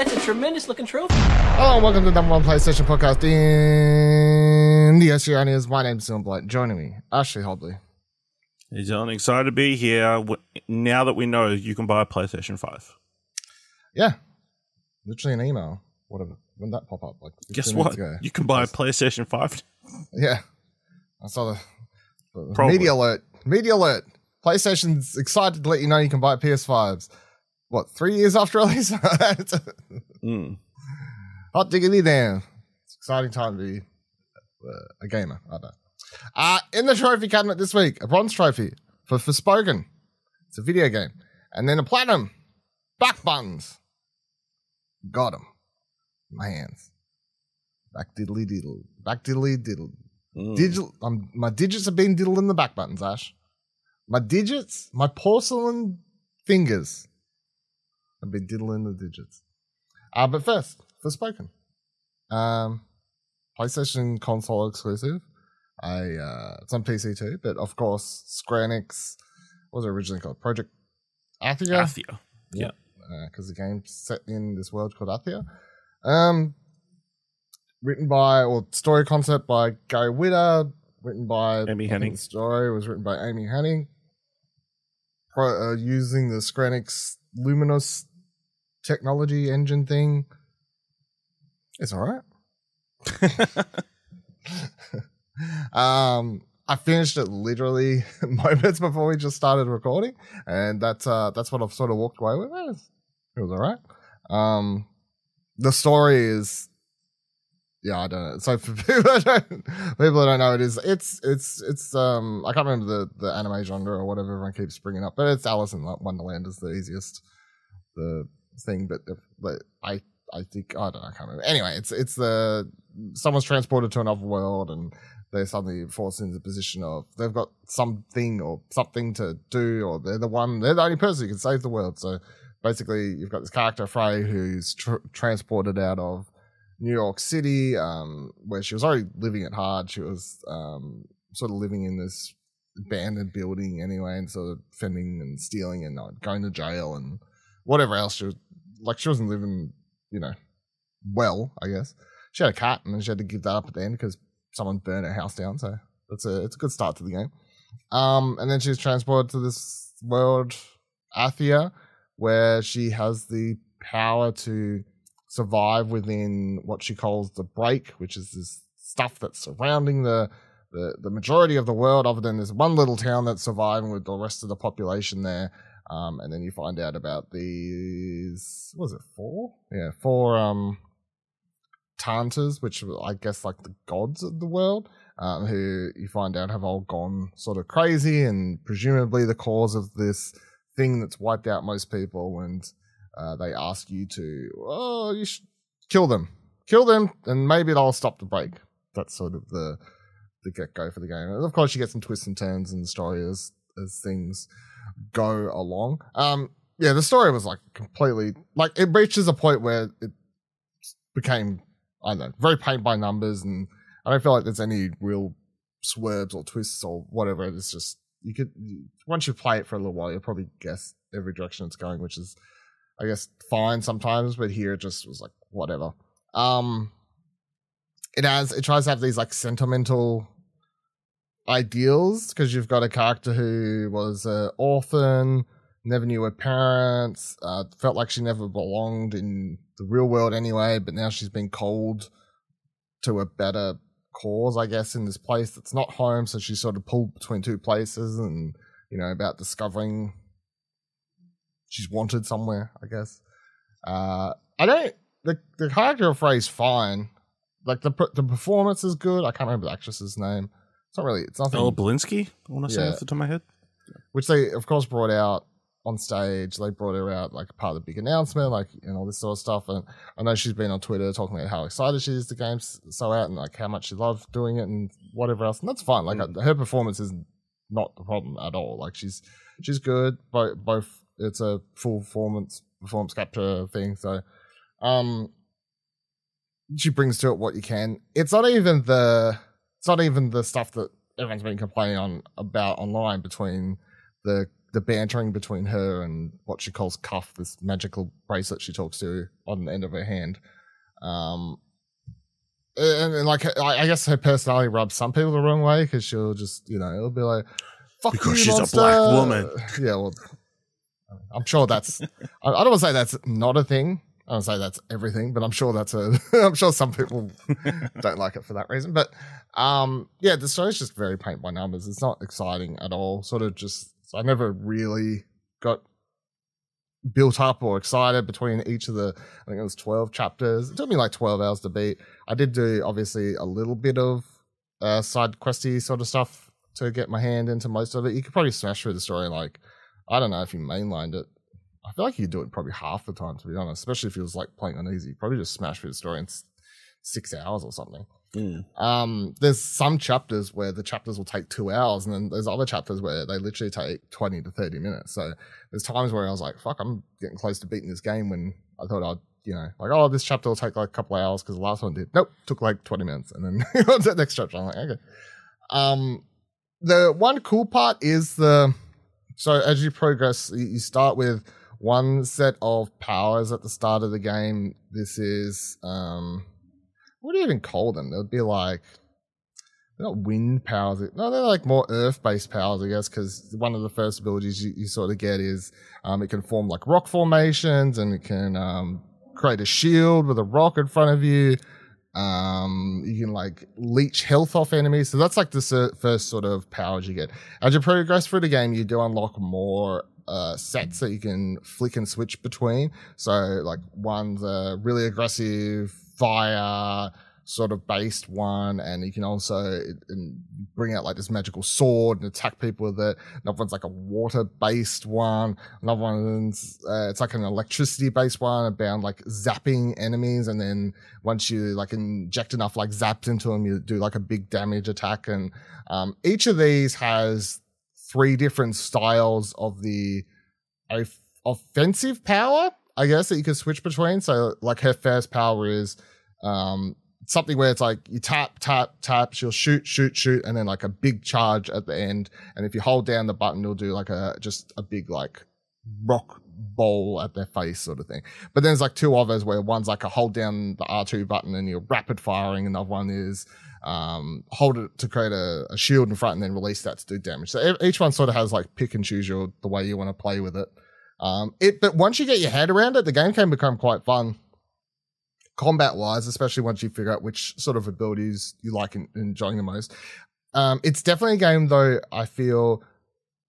that's a tremendous looking trophy. Hello and welcome to the number one PlayStation podcast in the Oceanias. My name's Sim Blight. Joining me, Ashley Hobley. Hey John, excited to be here now that we know you can buy a PlayStation 5. Yeah, literally an email. Whatever. When did that pop up? Like, guess what? You can buy a PlayStation 5. Yeah. I saw the media alert. Media alert. PlayStation's excited to let you know you can buy PS5s. What, 3 years after release? Hot diggity damn. It's an exciting time to be a gamer. I know. In the trophy cabinet this week, a bronze trophy for Forspoken. It's a video game. And then a platinum. Back buttons. Got 'em. My hands. Back diddly diddle. Back diddly diddle. My digits have been diddled in the back buttons, Ash. My digits, my porcelain fingers have been diddling the digits. But first, Forspoken. PlayStation console exclusive. It's on PC too, but of course, Square Enix, what was it originally called? Project Athia? Athia. Yeah. Because the game's set in this world called Athia. Written by, or story concept by Gary Whitta, written by Amy Hennig. The story was written by Amy Hennig. Using the Square Enix Luminous technology engine thing. It's alright. I finished it literally moments before we just started recording, and that's what I've sort of walked away with. It was alright. The story is, yeah, I don't know. So for people who don't know, it's I can't remember the anime genre or whatever everyone keeps bringing up, but it's Alice in Wonderland is the easiest the thing. But I think I don't know, I can't remember. Anyway, it's someone's transported to another world and they're suddenly forced into the position of they've got something or something to do, or they're the only person who can save the world. So basically, you've got this character Frey who's transported out of New York City, where she was already living it hard. She was sort of living in this abandoned building anyway, and sort of fending and stealing and going to jail and whatever else. She wasn't living, well, I guess. She had a cat, and then she had to give that up at the end because someone burned her house down. So it's a good start to the game. And then she's transported to this world, Athia, where she has the power to survive within what she calls the break, which is this stuff that's surrounding the majority of the world, other than this one little town that's surviving with the rest of the population there. And then you find out about these, what was it, 4? Yeah, 4 Tantas, which are, I guess, like the gods of the world, who you find out have all gone sort of crazy and presumably the cause of this thing that's wiped out most people, and they ask you to, you should kill them, and maybe they'll stop the break. That's sort of the get-go for the game. And of course, you get some twists and turns in the story as things go along. The story was like completely, like, it reaches a point where it became, I don't know, very paint by numbers, and I don't feel like there's any real swerves or twists or whatever. It's just, once you play it for a little while, you'll probably guess every direction it's going, which is, I guess, fine sometimes, but here it just was like, whatever. It tries to have these like sentimental ideals, because you've got a character who was an orphan, never knew her parents, felt like she never belonged in the real world anyway, but now she's been called to a better cause, I guess, in this place that's not home, so she's sort of pulled between two places, and about discovering she's wanted somewhere, I guess. The character of Frey's fine. Like, the performance is good. I can't remember the actress's name. It's nothing. Ella Balinski, I want to say off the top of my head. Which they, of course, brought out on stage. They brought her out like part of the big announcement, like, and all this sort of stuff. And I know she's been on Twitter talking about how excited she is the game's so out, and like how much she loves doing it and whatever else. And that's fine. Like, her performance is not the problem at all. Like, she's good. Both it's a full performance capture thing. So, she brings to it what you can. It's not even the stuff that everyone's been complaining about online between the the bantering between her and what she calls Cuff, this magical bracelet she talks to on the end of her hand. And like, I guess her personality rubs some people the wrong way because she'll just, it'll be like, fuck because you, she's monster. a black woman. Yeah, well, I'm sure that's, I don't want to say that's not a thing. I don't say that's everything, but I'm sure I'm sure some people don't like it for that reason. But yeah, the story's just very paint by numbers. It's not exciting at all. Sort of just, I never really got built up or excited between each of the, I think it was 12 chapters. It took me like 12 hours to beat. I did do obviously a little bit of side questy sort of stuff to get my hand into most of it. You could probably smash through the story like, I don't know if you mainlined it. I feel like you do it probably half the time, to be honest, especially if it was like playing on easy. Probably just smash through the story in 6 hours or something. There's some chapters where the chapters will take 2 hours, and then there's other chapters where they literally take 20 to 30 minutes. So there's times where I was like, fuck, I'm getting close to beating this game when I thought I'd, this chapter will take like a couple of hours because the last one did. Nope, took like 20 minutes. And then on to the next chapter. I'm like, okay. The one cool part is so as you progress, you start with one set of powers at the start of the game. This is, what do you even call them? They'll be like, they're not wind powers. No, they're like more earth-based powers, I guess, because one of the first abilities you sort of get is it can form like rock formations, and it can create a shield with a rock in front of you. You can like leech health off enemies. So that's like the first sort of powers you get. As you progress through the game, you do unlock more sets that you can flick and switch between. So like one's a really aggressive fire sort of based one, and you can also bring out like this magical sword and attack people with it. Another one's like a water based one. Another one's it's like an electricity based one about like zapping enemies, and then once you like inject enough like zaps into them, you do like a big damage attack. And each of these has 3 different styles of the offensive power, I guess, that you can switch between. So like her first power is something where it's like you tap, she'll shoot, and then like a big charge at the end. And if you hold down the button, it'll do like just a big like rock bowl at their face sort of thing. But then there's like 2 others where one's like a hold down the R2 button and you're rapid firing. Another one is hold it to create a shield in front and then release that to do damage. So each one sort of has like pick and choose the way you want to play with it. But once you get your head around it, the game can become quite fun. Combat wise, especially once you figure out which sort of abilities you like and enjoying the most. It's definitely a game though, I feel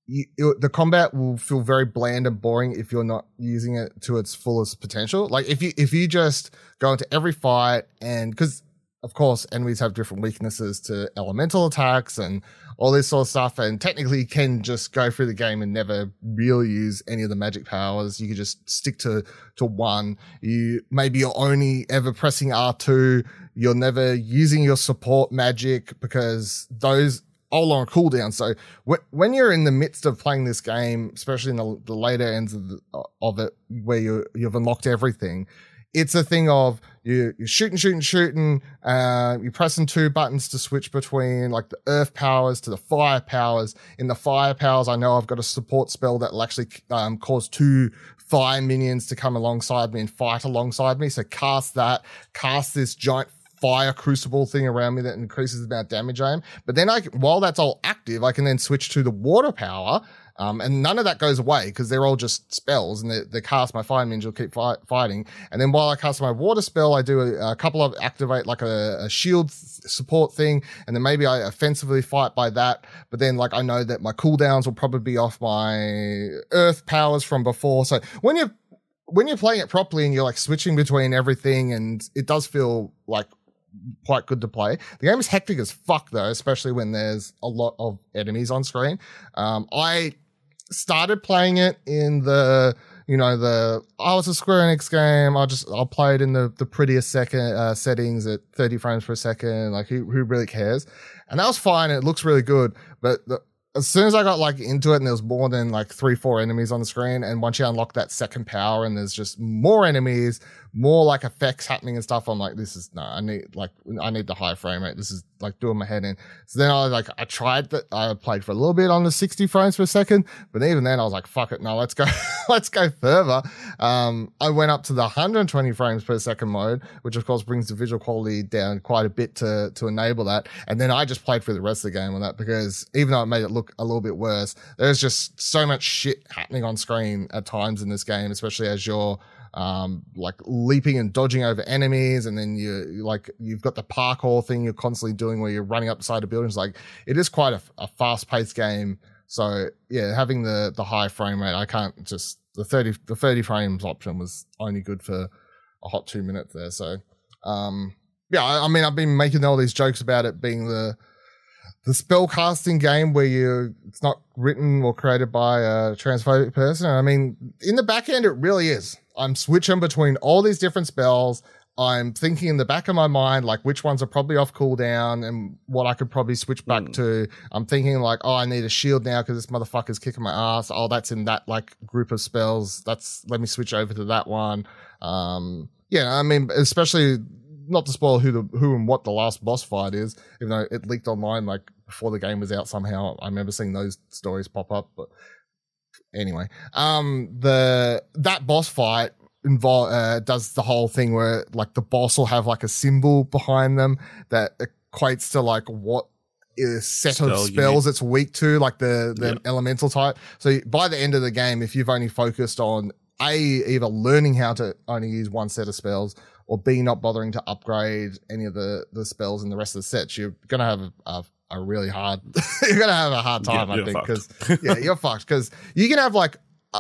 the combat will feel very bland and boring if you're not using it to its fullest potential. Like if you just go into every fight, and because of course enemies have different weaknesses to elemental attacks and all this sort of stuff, and technically you can just go through the game and never really use any of the magic powers. You could just stick to one. Maybe you're only ever pressing R2. You're never using your support magic because those all on cooldown. So when you're in the midst of playing this game, especially in the later ends of it, where you've unlocked everything, it's a thing of you're shooting, you're pressing 2 buttons to switch between like the earth powers to the fire powers. In the fire powers, I know I've got a support spell that will actually cause 2 fire minions to come alongside me and fight alongside me. So cast this giant fire crucible thing around me that increases the amount of damage I am. But then while that's all active, I can then switch to the water power. And none of that goes away because they're all just spells, and they cast my fire minions will keep fighting. And then while I cast my water spell, I do a couple of activate like a shield support thing, and then maybe I offensively fight by that. But then like I know that my cooldowns will probably be off my earth powers from before. So when you're playing it properly and you're like switching between everything, and it does feel like quite good to play. The game is hectic as fuck though, especially when there's a lot of enemies on screen. I started playing it in I was a Square Enix game. I'll play it in the prettiest settings at 30 frames per second. Like who really cares? And that was fine. It looks really good. But as soon as I got like into it and there was more than like 3-4 enemies on the screen, and once you unlock that second power and there's just more enemies, more like effects happening and stuff. I'm like, this is no, I need the high frame rate. This is like doing my head in. So then I tried that. I played for a little bit on the 60 frames per second, but even then I was like, fuck it, no, let's go, let's go further. I went up to the 120 frames per second mode, which of course brings the visual quality down quite a bit to enable that. And then I just played through the rest of the game on that, because even though it made it look a little bit worse, there's just so much shit happening on screen at times in this game, especially as you're like leaping and dodging over enemies, and then you've got the parkour thing you're constantly doing where you're running up the side of buildings. Like, it is quite a fast-paced game. So yeah, having the high frame rate, I can't just the 30 frames option was only good for a hot 2 minutes there. So yeah, I mean, I've been making all these jokes about it being the spell casting game where it's not written or created by a transphobic person. I mean, in the back end, it really is. I'm switching between all these different spells. I'm thinking in the back of my mind, like, which ones are probably off cooldown and what I could probably switch back to. I'm thinking like, oh, I need a shield now because this motherfucker's kicking my ass. Oh, that's in that like group of spells. Let me switch over to that one. Yeah, I mean, especially not to spoil who and what the last boss fight is, even though it leaked online like before the game was out somehow. I remember seeing those stories pop up, but anyway, that boss fight does the whole thing where like the boss will have like a symbol behind them that equates to like what is set of spells it's weak to, like the elemental type. So by the end of the game, if you've only focused on either learning how to only use one set of spells, or B, not bothering to upgrade any of the spells in the rest of the sets, you're gonna have a really hard you're gonna have a hard time, I think, because you're fucked, because you can have like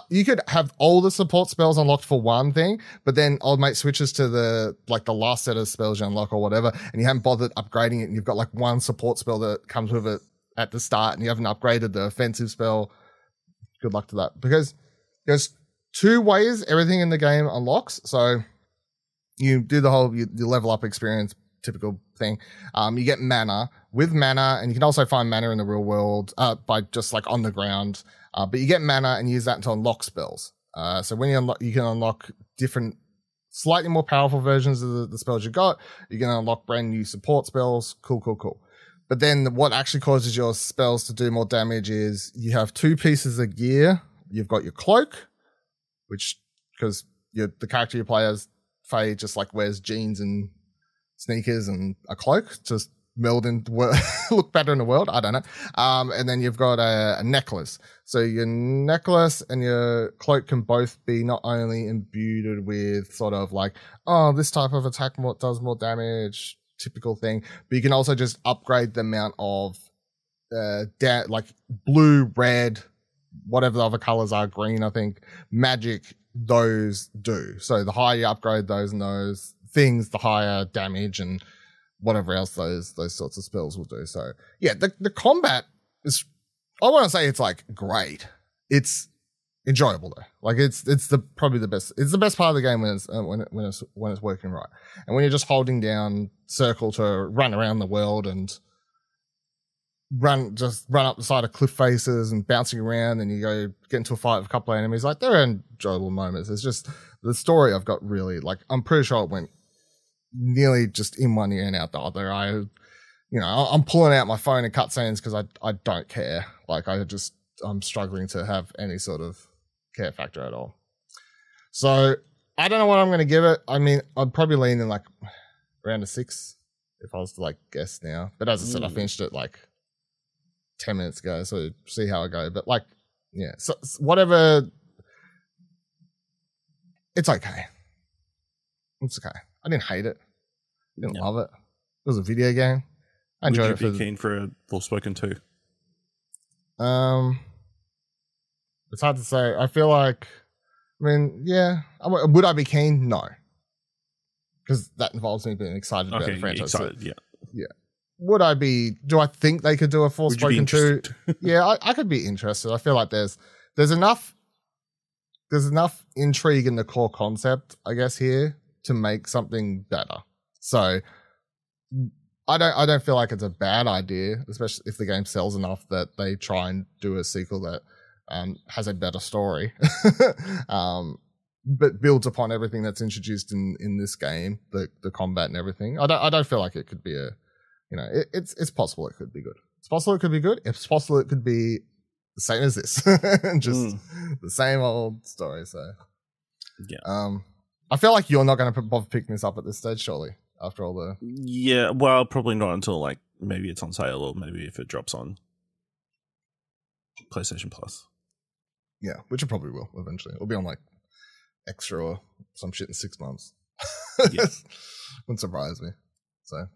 you could have all the support spells unlocked for one thing, but then old mate switches to the last set of spells you unlock or whatever, and you haven't bothered upgrading it, and you've got like one support spell that comes with it at the start, and you haven't upgraded the offensive spell. Good luck to that, because there's two ways everything in the game unlocks. So you do the whole you level up experience, typical thing. You get mana. With mana, and you can also find mana in the real world by just like on the ground. But you get mana and use that to unlock spells. So when you can unlock different, slightly more powerful versions of the spells you got. You can unlock brand new support spells. Cool. But then what actually causes your spells to do more damage is you have two pieces of gear. You've got your cloak, which, because the character you play as, Faye, just like wears jeans and sneakers and a cloak, just meld and look better in the world. I don't know. And then you've got a necklace. So your necklace and your cloak can both be not only imbued with sort of like, oh, this type of attack does more damage, typical thing, but you can also just upgrade the amount of like blue, red, whatever the other colors are, green, I think, magic, those do. So the higher you upgrade those and those things, the higher damage and whatever else those sorts of spells will do. So yeah, the combat is, I want to say it's like great. It's enjoyable though. Like it's probably the best. It's the best part of the game when it's working right. And when you're just holding down circle to run around the world and run up the side of cliff faces and bouncing around, and you go get into a fight with a couple of enemies, like there are enjoyable moments. It's just the story I've got really, like, I'm pretty sure it went nearly just in one ear and out the other. I'm pulling out my phone and cutscenes because I don't care. Like I'm struggling to have any sort of care factor at all. So I don't know what I'm going to give it. I mean, I'd probably lean in like around a 6 if I was to like guess now. But as I said, I finished it like 10 minutes ago, so see how I go. But like, yeah, so whatever, it's okay. It's okay. I didn't hate it. I didn't love it. It was a video game. I enjoyed it. Would you be keen for a Forspoken 2? It's hard to say. I feel like, I mean, yeah. Would I be keen? No. Because that involves me being excited about the franchise. Excited, yeah. Would I be? Do I think they could do a Forspoken 2? Yeah, I could be interested. I feel like there's enough intrigue in the core concept, I guess, here to make something better. So I don't feel like it's a bad idea, especially if the game sells enough that they try and do a sequel that has a better story. but builds upon everything that's introduced in this game, the combat and everything. I don't feel like it could be it's possible it could be good. It's possible it could be good. It's possible it could be the same as this, just the same old story. So yeah, I feel like you're not going to bother picking this up at this stage, surely. After all the well, probably not until like maybe it's on sale or maybe if it drops on PlayStation Plus. Yeah, which it probably will eventually. It'll be on like extra or some shit in 6 months. Yeah. Wouldn't surprise me. So,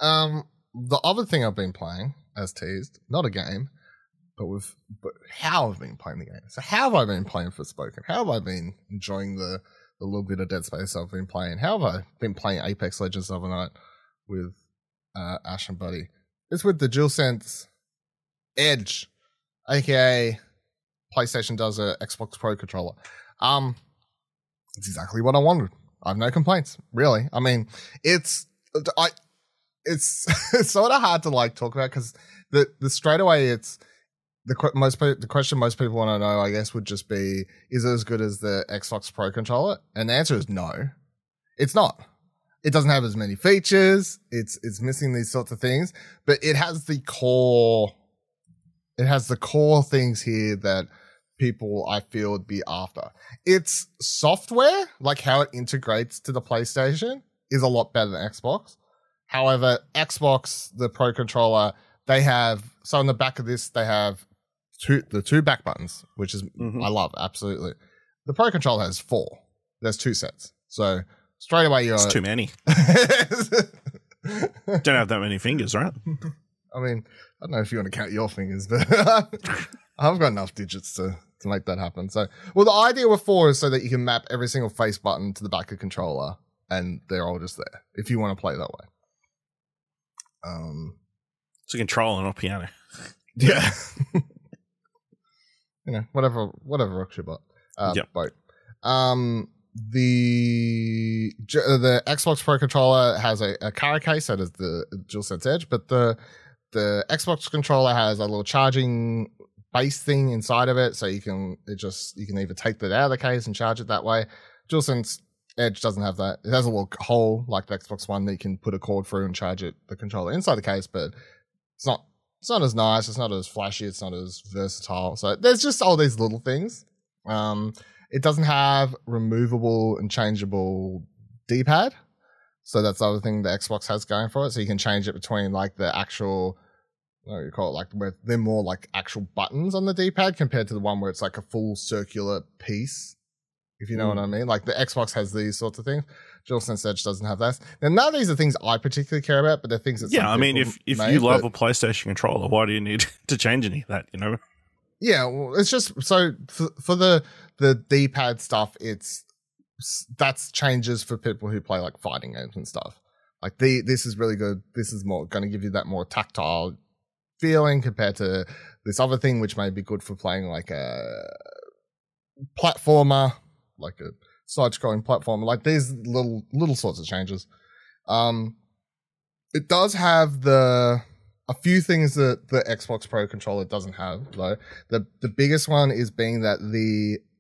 the other thing I've been playing as teased, not a game, but how I've been playing the game. So how have I been playing Forspoken? How have I been enjoying the little bit of Dead Space I've been playing? How have I been playing Apex Legends the other night with Ash and Buddy? It's with the DualSense Edge, aka PlayStation does a Xbox Pro controller. It's exactly what I wanted. I have no complaints, really. I mean, it's it's sort of hard to like talk about because the straight away it's the question most people want to know, I guess, would just be, is it as good as the Xbox Pro controller? And the answer is no. It's not. It doesn't have as many features. It's missing these sorts of things, but it has the core things here that people, I feel, would be after. Its software, like how it integrates to the PlayStation, is a lot better than Xbox. However, Xbox, the Pro controller, they have, so on the back of this, they have the two back buttons, which is I love, absolutely. The Pro controller has 4. There's 2 sets. So straight away it's too many. Don't have that many fingers, right? I mean, I don't know if you want to count your fingers, but I've got enough digits to make that happen. So, well, the idea with 4 is so that you can map every single face button to the back of the controller, and they're all just there if you want to play that way. It's a controller, not piano. Yeah. Whatever rocks your butt. Boat. The Xbox Pro controller has a carry case, that is the DualSense Edge, but the Xbox controller has a little charging base thing inside of it, so you can either take that out of the case and charge it that way. DualSense Edge doesn't have that. It has a little hole like the Xbox One that you can put a cord through and charge the controller inside the case, but it's not as nice, it's not as flashy, it's not as versatile. So there's just all these little things. It doesn't have removable and changeable D-pad. So that's the other thing the Xbox has going for it. So you can change it between like the actual, what do you call it, like where they're more like actual buttons on the D-pad compared to the one where it's like a full circular piece, if you know what I mean. Like the Xbox has these sorts of things. DualSense Edge doesn't have that. Now, none of these are things I particularly care about, but they're things that I mean, if you love a PlayStation controller, why do you need to change any of that, you know? Yeah, well, it's just, so for the D-pad stuff, that's changes for people who play like fighting games and stuff. Like this is really good. This is more going to give you that more tactile feeling compared to this other thing, which may be good for playing like a platformer, like a side-scrolling platformer, like these little sorts of changes. It does have a few things that the Xbox Pro controller doesn't have, though. The biggest one is being that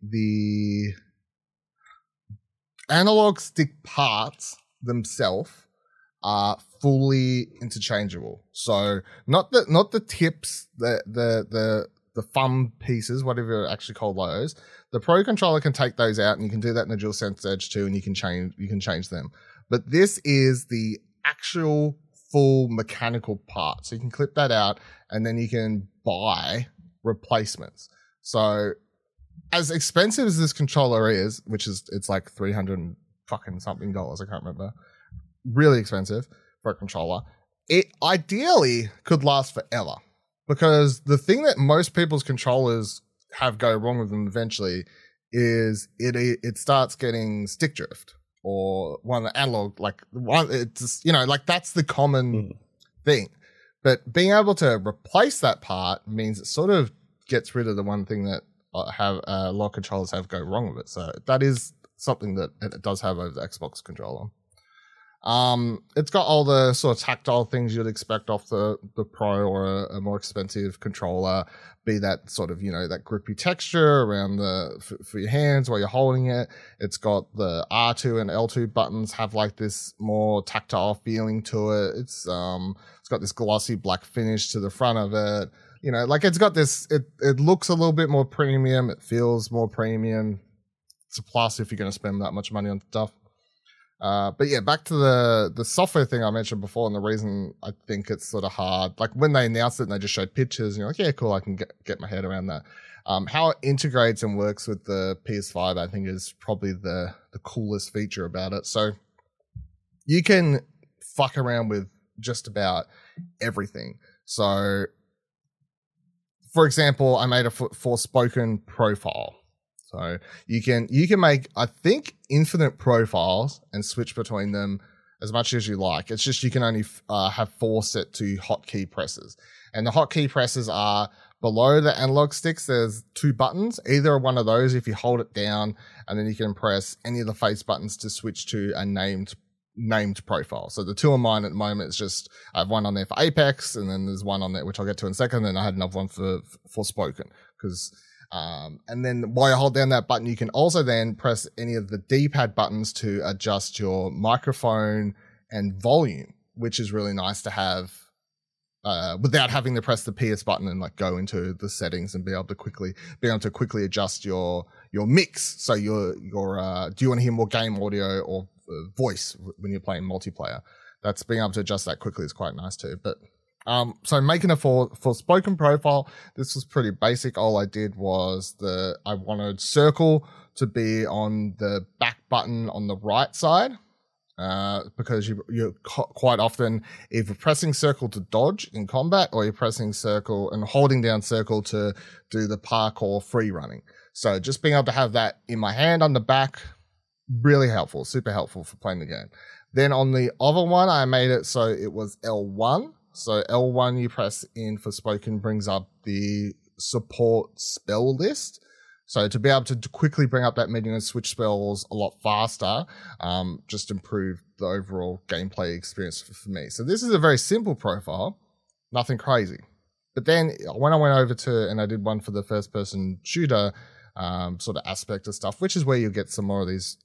the analog stick parts themselves are fully interchangeable. So not the tips, the thumb pieces, whatever you actually call those. The Pro controller can take those out, and you can do that in the DualSense Edge too, and you can change them. But this is the actual full mechanical part. So you can clip that out, and then you can buy replacements. So as expensive as this controller is, it's like $300 fucking something, I can't remember. Really expensive for a controller. It ideally could last forever, because the thing that most people's controllers have go wrong with them eventually is it starts getting stick drift, or one of the analog, like one, it's, like that's the common thing. But being able to replace that part means it sort of gets rid of the one thing that a lot of controllers have go wrong with it. So that is something that it does have over the Xbox controller. It's got all the sort of tactile things you'd expect off the Pro or a more expensive controller, be that sort of, that grippy texture around for your hands while you're holding it. It's got the R2 and L2 buttons have like this more tactile feeling to it. It's got this glossy black finish to the front of it. It's got this, it looks a little bit more premium. It feels more premium. It's a plus if you're going to spend that much money on stuff. But yeah, back to the software thing I mentioned before, and the reason I think it's sort of hard, like when they announced it and they just showed pictures and you're like, yeah, cool, I can get my head around that. How it integrates and works with the PS5, I think, is probably the coolest feature about it. So you can fuck around with just about everything. So for example, I made a Forspoken profile. So you can make, I think, infinite profiles and switch between them as much as you like. It's just you can only have 4 set to hotkey presses. And the hotkey presses are below the analog sticks. There's 2 buttons. Either one of those, if you hold it down, and then you can press any of the face buttons to switch to a named profile. So the 2 on mine at the moment is just, I have one on there for Apex, and then there's one on there, which I'll get to in a second. And then I had another one for Forspoken, because and then while you hold down that button, you can also then press any of the D-pad buttons to adjust your microphone and volume, which is really nice to have without having to press the PS button and like go into the settings and be able to quickly adjust your mix. So your do you want to hear more game audio or voice when you're playing multiplayer? That's being able to adjust that quickly is quite nice too. But so making a Forspoken profile, this was pretty basic. All I did was I wanted circle to be on the back button on the right side, because you're quite often either pressing circle to dodge in combat, or you're pressing circle and holding down circle to do the parkour free running. So just being able to have that in my hand on the back, really helpful, super helpful for playing the game. Then on the other one, I made it so it was L1. So L1 you press in Forspoken brings up the support spell list. So to be able to quickly bring up that menu and switch spells a lot faster, just improve the overall gameplay experience for me. So this is a very simple profile, nothing crazy. But then when I went over and I did one for the first person shooter sort of aspect of stuff, which is where you'll get some more of these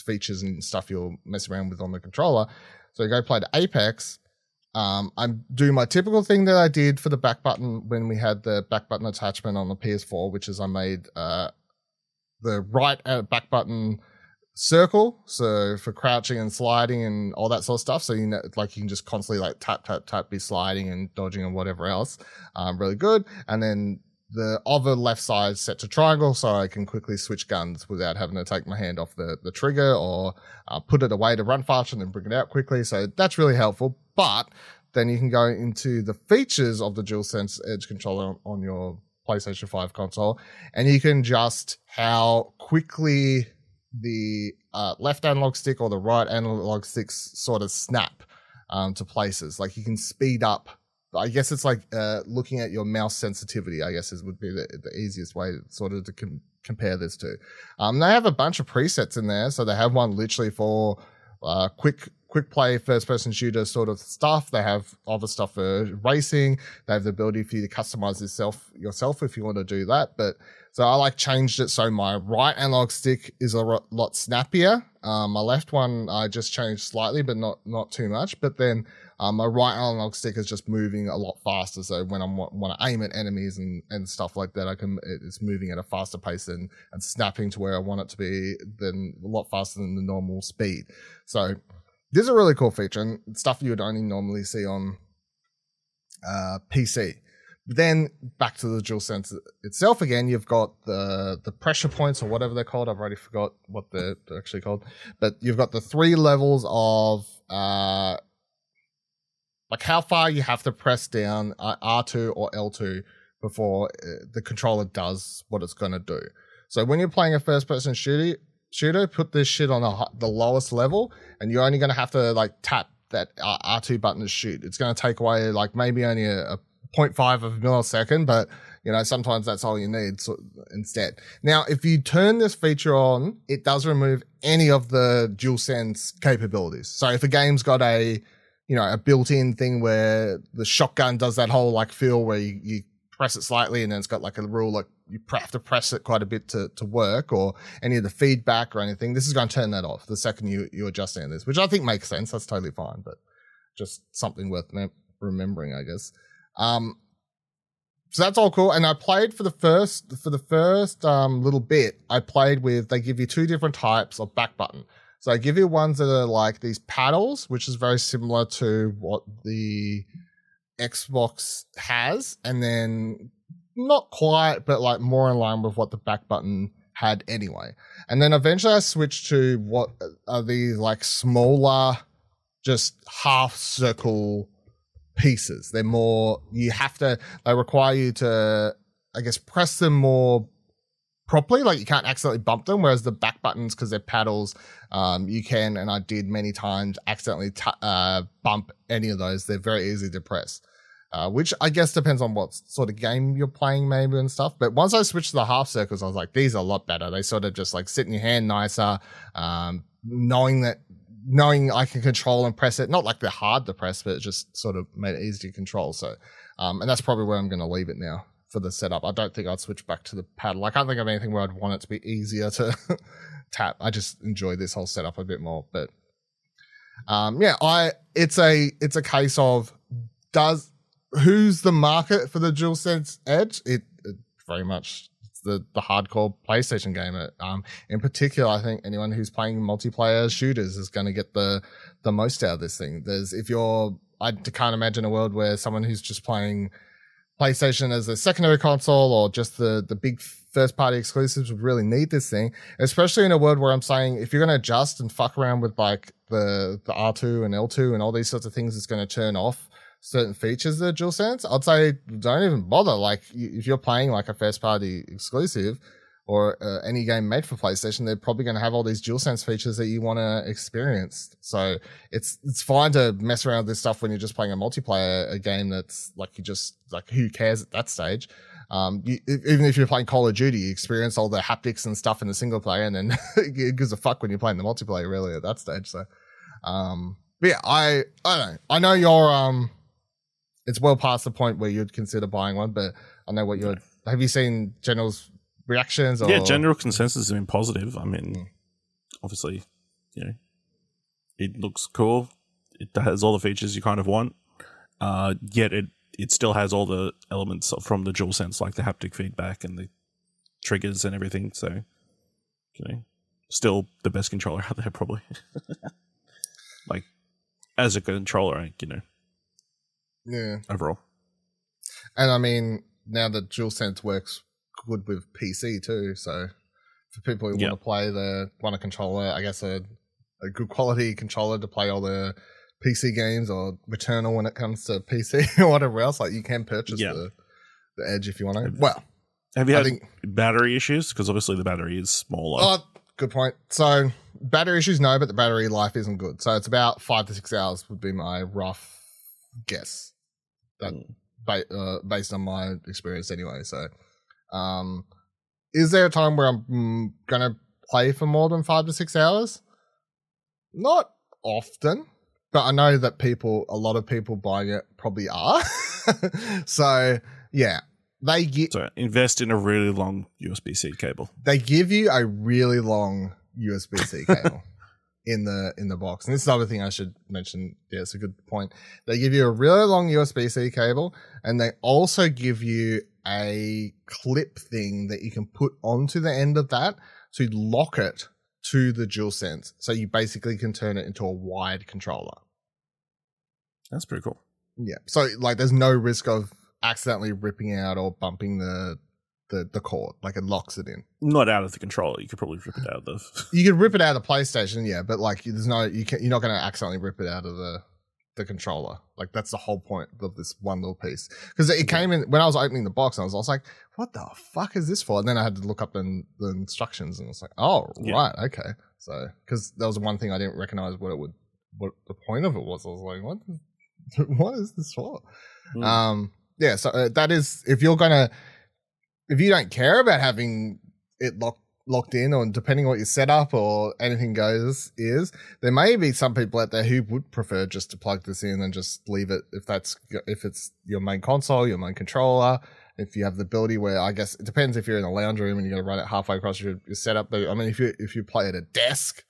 features and stuff you'll mess around with on the controller. So you go play the Apex. I'm doing my typical thing that I did for the back button when we had the back button attachment on the PS4, which is I made the right back button circle, so for crouching and sliding and all that sort of stuff. So you can just constantly like tap, be sliding and dodging and whatever else. Really good. And then the other left side set to triangle, so I can quickly switch guns without having to take my hand off the trigger or put it away to run faster and then bring it out quickly. So that's really helpful. But then you can go into the features of the DualSense Edge controller on your PlayStation 5 console, and you can adjust how quickly the left analog stick or the right analog sticks sort of snap to places. Like you can speed up. I guess it's like looking at your mouse sensitivity, I guess would be the easiest way sort of to compare this to. They have a bunch of presets in there. So they have one literally for quick play first person shooter sort of stuff. They have other stuff for racing. They have the ability for you to customize yourself if you want to do that. But so I changed it so my right analog stick is a lot snappier. My left one I just changed slightly, but not too much. But then my right analog stick is just moving a lot faster. So when I want to aim at enemies and stuff like that, it's moving at a faster pace and snapping to where I want it to be, then a lot faster than the normal speed. So this is a really cool feature and stuff you would only normally see on PC. But then back to the DualSense itself again, you've got the pressure points or whatever they're called. I've already forgot what they're actually called. But you've got the 3 levels of how far you have to press down R2 or L2 before the controller does what it's going to do. So when you're playing a first-person shooter, put this shit on the lowest level, and you're only going to have to tap that R2 button to shoot. It's going to take away maybe only a 0.5 of a millisecond, but sometimes that's all you need instead. Now, if you turn this feature on, it does remove any of the DualSense capabilities. So if a game's got a built-in thing where the shotgun does that whole like feel where you press it slightly and then it's got like a rule like you have to press it quite a bit to work, or any of the feedback or anything, this is going to turn that off the second you adjust any of this, which I think makes sense. That's totally fine, but just something worth remembering, I guess. So that's all cool. And I played for the first little bit, I played with, they give you two different types of back button. So I give you ones that are like these paddles, which is very similar to what the Xbox has, and then not quite, but like more in line with what the back button had anyway. And then eventually I switched to what are these like smaller, just half circle pieces. They're more, they require you to, I guess, press them more properly, like you can't accidentally bump them, whereas the back buttons, because they're paddles, you can, and I did many times, accidentally bump any of those. They're very easy to press, which I guess depends on what sort of game you're playing maybe and stuff. But once I switched to the half circles, I was like, these are a lot better. They sort of just like sit in your hand nicer, knowing I can control and press it. Not like they're hard to press, but it just sort of made it easy to control. So, and that's probably where I'm going to leave it now for the setup. I don't think I'd switch back to the paddle. I can't think of anything where I'd want it to be easier to tap. I just enjoy this whole setup a bit more. But it's a case of who's the market for the DualSense Edge? It very much the hardcore PlayStation gamer. In particular, I think anyone who's playing multiplayer shooters is going to get the most out of this thing. I can't imagine a world where someone who's just playing PlayStation as a secondary console or just the big first party exclusives would really need this thing, especially in a world where I'm saying if you're going to adjust and fuck around with like the R2 and L2 and all these sorts of things, it's going to turn off certain features of the DualSense. I'd say don't even bother. Like if you're playing like a first party exclusive or any game made for PlayStation, they're probably going to have all these DualSense features that you want to experience. So it's fine to mess around with this stuff when you're just playing a game that's like, you just like, who cares at that stage? Even if you're playing Call of Duty, you experience all the haptics and stuff in the single player, and then it gives a fuck when you're playing the multiplayer really at that stage. So, but yeah, I don't know. I know you're, it's well past the point where you'd consider buying one, but I know have you seen General's reactions? Or? Yeah, general consensus has been positive. I mean, obviously, it looks cool. It has all the features you kind of want. Yet it still has all the elements from the DualSense, like the haptic feedback and the triggers and everything. So, still the best controller out there, probably. Like, as a controller, yeah. Overall. And I mean, now the DualSense works good with PC too. So for people who want to play want a controller, I guess a good quality controller to play all the PC games, or Returnal when it comes to PC or whatever else, like you can purchase the Edge if you want to. Have you had battery issues? Because obviously the battery is smaller. Oh, good point. So battery issues, no, but the battery life isn't good. So it's about 5 to 6 hours would be my rough guess. That based on my experience anyway. So is there a time where I'm gonna play for more than 5 to 6 hours? Not often, but I know that a lot of people buying it probably are. So yeah, invest in a really long USB-C cable. They give you a really long USB-C cable in the box. And this is the other thing I should mention. Yeah, it's a good point. They give you a really long USB-C cable, and they also give you a clip thing that you can put onto the end of that to lock it to the DualSense. So you basically can turn it into a wired controller. That's pretty cool. Yeah. So like there's no risk of accidentally ripping out or bumping the cord. Like it locks it in. Not out of the controller. You could probably rip it out of the... You could rip it out of the PlayStation, yeah, but like you're not going to accidentally rip it out of the controller. Like that's the whole point of this one little piece. Because it came in when I was opening the box, and I was like, what the fuck is this for? And then I had to look up the instructions, and I was like, oh, right, okay. So because that was one thing I didn't recognize what the point of it was. I was like, what is this for? Yeah, so that is, if you don't care about having it locked in, or depending on what your setup or anything goes there may be some people out there who would prefer just to plug this in and just leave it if it's your main console, your main controller. If you have the ability where, I guess it depends if you're in a lounge room and you're going to run it halfway across your setup. But I mean, if you play at a desk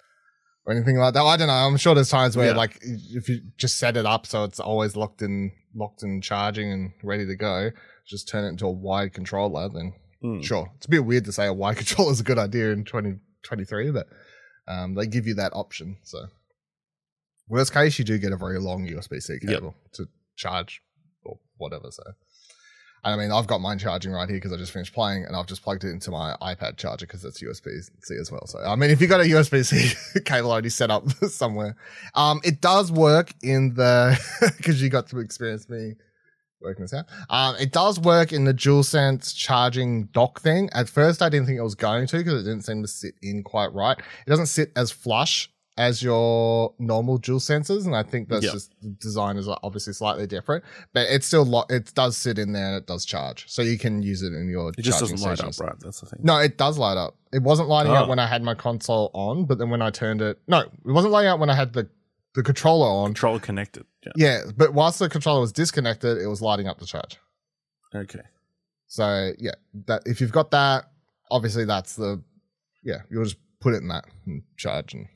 or anything like that, I don't know. I'm sure there's times where like if you just set it up so it's always locked in charging and ready to go, just turn it into a wide controller, then sure. It's a bit weird to say a wide controller is a good idea in 2023, but they give you that option. So worst case, you do get a very long USB-C cable to charge or whatever. So I mean, I've got mine charging right here because I just finished playing, and I've just plugged it into my iPad charger because it's USB-C as well. So, I mean, if you've got a USB-C cable already set up somewhere, it does work in the, because you got to experience me working this out. It does work in the DualSense charging dock thing. At first, I didn't think it was going to because it didn't seem to sit in quite right. It doesn't sit as flush as your normal DualSenses, and I think that's just the design is obviously slightly different, but it's still it does sit in there and it does charge, so you can use it in your. It just doesn't light up, right? That's the thing. No, it does light up. It wasn't lighting up when I had my console on, but then when I turned it, it wasn't lighting up when I had the controller on. Controller connected. Yeah, but whilst the controller was disconnected, it was lighting up the charge. Okay. So yeah, that if you've got that, obviously that's you'll just put it in that and charge and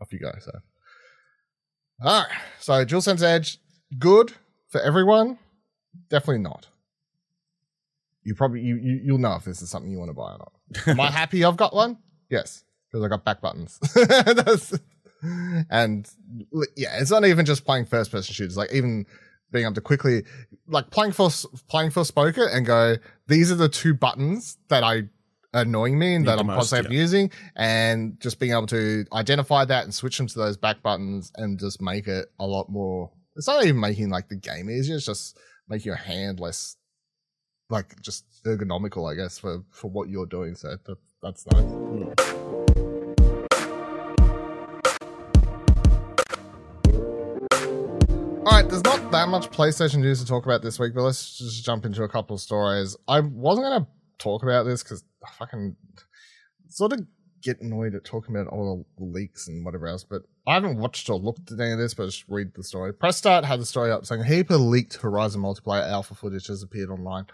off you go. So, all right. So DualSense Edge, good for everyone? Definitely not. You probably you'll know if this is something you want to buy or not. Am I happy I've got one? Yes, because I got back buttons. And yeah, it's not even just playing first person shooters. Like even being able to quickly, like playing Forspoken and go, these are the two buttons that annoying me and that I'm constantly using, and just being able to identify that and switch them to those back buttons and just make it a lot more. It's not even making like the game easier, it's just making your hand less like just ergonomical, I guess, for what you're doing. So that's nice. All right, there's not that much PlayStation news to talk about this week, but let's just jump into a couple of stories. I wasn't going to talk about this because I fucking sort of get annoyed at talking about all the leaks and whatever else, but I haven't watched or looked at any of this, but just read the story. Press Start had the story up saying a heap of leaked Horizon multiplayer alpha footage has appeared online.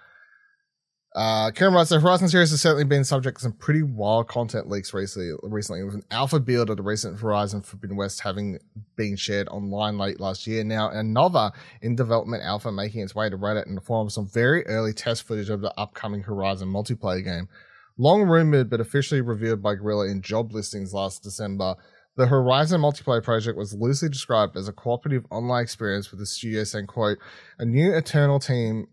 Kieran writes, the Horizon series has certainly been subject to some pretty wild content leaks recently, with an alpha build of the recent Horizon Forbidden West having been shared online late last year. Now, another in development alpha making its way to Reddit in the form of some very early test footage of the upcoming Horizon multiplayer game. Long rumored but officially revealed by Guerrilla in job listings last December, the Horizon multiplayer project was loosely described as a cooperative online experience with the studio saying, quote, a new internal team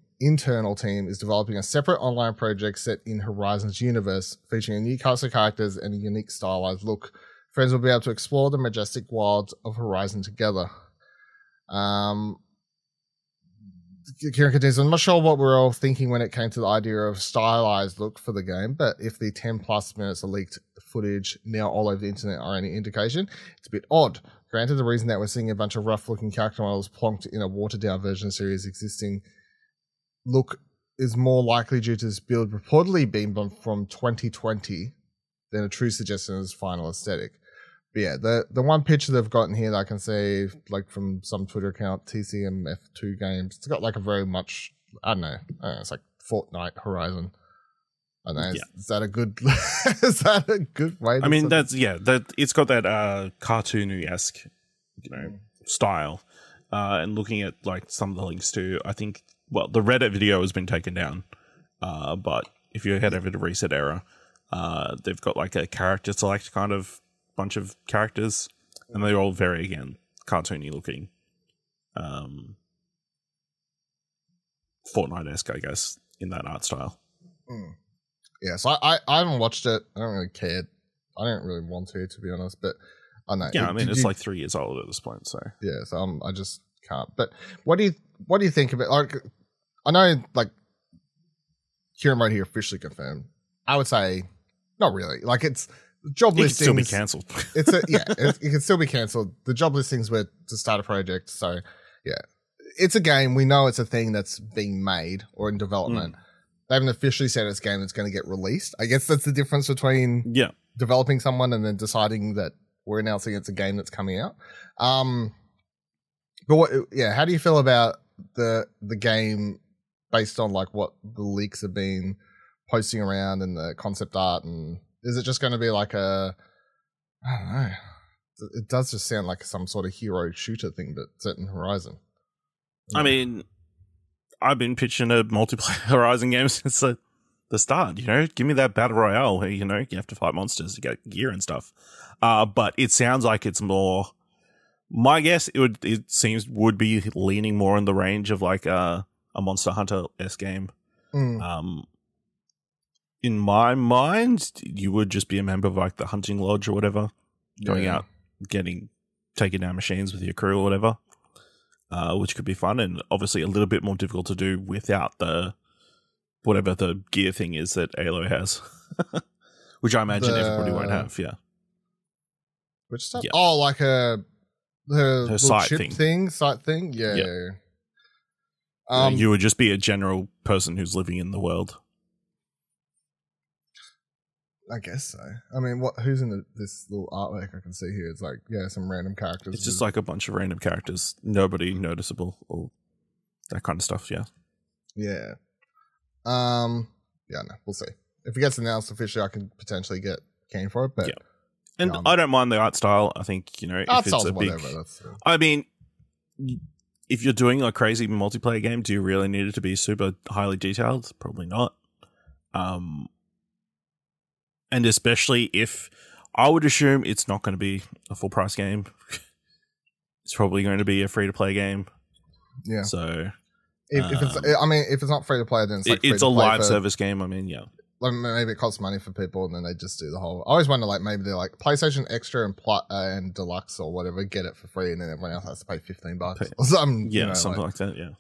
is developing a separate online project set in Horizon's universe, featuring a new cast of characters and a unique stylized look. Friends will be able to explore the majestic wilds of Horizon together. Kieran continues, I'm not sure what we're all thinking when it came to the idea of stylized look for the game, but if the 10 plus minutes of leaked footage now all over the internet are any indication, it's a bit odd. Granted, the reason that we're seeing a bunch of rough looking character models plonked in a watered down version of the series existing look is more likely due to this build reportedly being from 2020 than a true suggestion of its final aesthetic. But yeah, the one picture they've gotten here that I can see, like from some Twitter account, TCMF2 Games, it's got like a very much, I don't know, it's like Fortnite Horizon. I don't know, is that a good is that a good way to I mean, that's it's got that cartoony-esque, style. And looking at like some of the links to, I think, well, the Reddit video has been taken down, but if you head over to Reset Era, they've got like a character select kind of bunch of characters, and they're all very, again, cartoony looking. Fortnite-esque, I guess, in that art style. Yeah, so I haven't watched it. I don't really care. I don't really want to be honest, but I know. Yeah, I mean, it's like 3 years old at this point, so. Yeah, so I just can't. But what do you think of it? Like, I know, like, Kieran right here officially confirmed. I would say, not really. Like, it's job listings. It can still be cancelled. It can still be cancelled. The job listings were to start a project, so yeah. it's a game. We know it's a thing that's being made or in development. They haven't officially said it's a game that's going to get released. I guess that's the difference between developing someone and then deciding that we're announcing it's a game that's coming out. But how do you feel about the game based on like what the leaks have been posting around and the concept art? And is it just going to be like I don't know. It does just sound like some sort of hero shooter thing, but set in Horizon. I mean, I've been pitching a multiplayer Horizon game since the start. Give me that battle royale where you have to fight monsters to get gear and stuff. But it sounds like it's more. My guess would be leaning more in the range of like a Monster Hunter-esque game. In my mind, you would just be a member of like the hunting lodge or whatever, going out, taking down machines with your crew or whatever, which could be fun and obviously a little bit more difficult to do without the whatever the gear thing is that Aloy has, which I imagine everybody won't have. Yeah. Which stuff? Yeah. Oh, like her sight thing. Sight thing. Yeah. You would just be a general person who's living in the world. I guess so. I mean, who's in this little artwork I can see here? It's like, some random characters. It's just like a bunch of random characters. Nobody noticeable or that kind of stuff, yeah. Yeah. No, we'll see. If it gets announced officially, I can potentially get keen for it, but... Yeah. And I don't mind the art style. I think, if it's a big... I mean, if you're doing a crazy multiplayer game, do you really need it to be super highly detailed? Probably not. And especially if I would assume it's not going to be a full price game. It's probably going to be a free to play game. Yeah. So if it's not free to play, then it's a live service game. I mean, yeah. Like maybe it costs money for people, and then they just do the whole. I always wonder, like maybe they're like PlayStation Extra and Deluxe or whatever, get it for free, and then everyone else has to pay $15 or something. Yeah, something like that. Yeah.